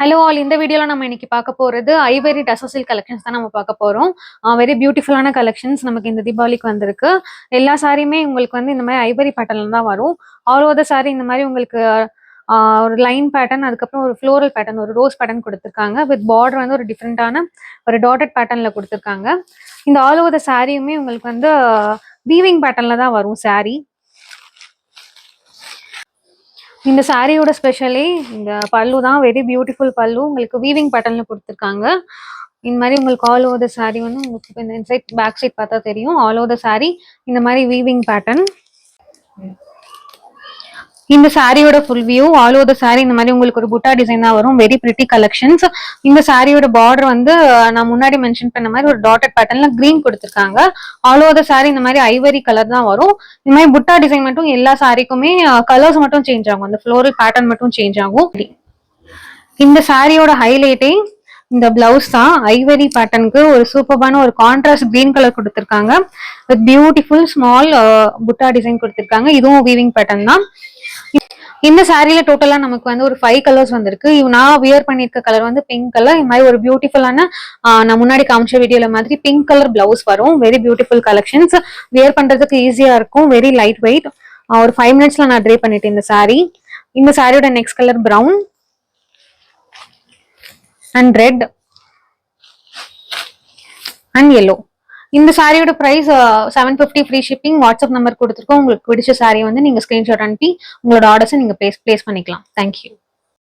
Hello all, இந்த வீடியோல நம்ம இன்னைக்கு பார்க்க போறது ஐவரி டசசில் கலெக்ஷன்ஸ் தான் நம்ம பார்க்க போறோம். வெரி பியூட்டிஃபுல்லான கலெக்ஷன்ஸ் நமக்கு இந்த தீபாவளிக்கு வந்திருக்கு. எல்லா சாரியுமே உங்களுக்கு வந்து இந்த மாதிரி ஐவரி பேட்டர்ன்ல தான் வரும். ஆல் ஓவர் த சாரி இந்த மாதிரி உங்களுக்கு ஒரு லைன் பேட்டர்ன், அதுக்கப்புறம் ஒரு ஃப்ளோரல் பேட்டர்ன், ஒரு ரோஸ் பேட்டர்ன் கொடுத்துருக்காங்க. வித் பார்டர் வந்து ஒரு டிஃப்ரெண்டான ஒரு டாட்டட் பேட்டர்ன்ல கொடுத்துருக்காங்க. இந்த ஆல் ஓவர் த சாரியுமே உங்களுக்கு வந்து வீவிங் பேட்டர்ன்ல தான் வரும் சாரி. இந்த சாரியோட ஸ்பெஷலி இந்த பல்லு தான். வெரி பியூட்டிஃபுல் பல்லு, உங்களுக்கு வீவிங் பேட்டர்ன்ல கொடுத்துருக்காங்க. இந்த மாதிரி உங்களுக்கு ஆல் ஓவர் த சாரி வந்து உங்களுக்கு இந்த சைட் பேக் சைட் பார்த்தா தெரியும். ஆல் ஓவர் த சாரி இந்த மாதிரி வீவிங் பேட்டர்ன். இந்த சாரியோட full view, all over the sorry இந்த மாதிரி உங்களுக்கு ஒரு புட்டா டிசைன் தான் வரும். Very pretty collections. இந்த சாரியோட பார்டர் வந்து நான் முன்னாடி மென்ஷன் பண்ண மாதிரி ஒரு டாட்டட் பேட்டர்ன்ல கிரீன் கொடுத்துருக்காங்க. ஆல் ஓவர் த சாரி இந்த மாதிரி ஐவரி கலர் தான் வரும். இந்த மாதிரி புட்டா டிசைன் மட்டும் எல்லா சாரிக்குமே கலர்ஸ் மட்டும் சேஞ்ச் ஆகும், அந்த ஃப்ளோரல் பேட்டர்ன் மட்டும் சேஞ்ச் ஆகும். இந்த சாரியோட ஹைலைட்டே இந்த பிளவுஸ் தான். ஐவரி பேட்டர்னுக்கு ஒரு சூப்பரான ஒரு கான்ட்ராஸ்ட் கிரீன் கலர் கொடுத்துருக்காங்க. வித் பியூட்டிஃபுல் ஸ்மால் புட்டா டிசைன் கொடுத்துருக்காங்க. இதுவும் வீவிங் பேட்டர்ன் தான். இந்த சாரியில டோட்டலா நமக்கு வந்து ஒரு 5 கலர்ஸ் வந்திருக்கு. நான் வியர் பண்ணிருக்க கலர் வந்து பிங்க் கலர். இந்த மாதிரி ஒரு பியூட்டிஃபுல்லான நான் முன்னாடி காமிச்ச வீடியோல மாதிரி பிங்க் கலர் பிளவுஸ் வரும். Very beautiful collections. வியர் பண்றதுக்கு ஈஸியா இருக்கும். Very light weight. ஒரு 5 மினிட்ஸ்ல நான் ட்ரே பண்ணிட்டேன் இந்த சாரி. இந்த சாரியோட next colour brown and red and yellow. இந்த சாரியோட price 750 free shipping. WhatsApp number கொடுத்துருக்கோம். உங்களுக்கு பிடிச்ச சாரி வந்து நீங்க ஸ்கிரீன்ஷாட் அனுப்பி உங்களோட ஆர்டர்ஸை நீங்க பிளேஸ் பண்ணிக்கலாம். தேங்க்யூ.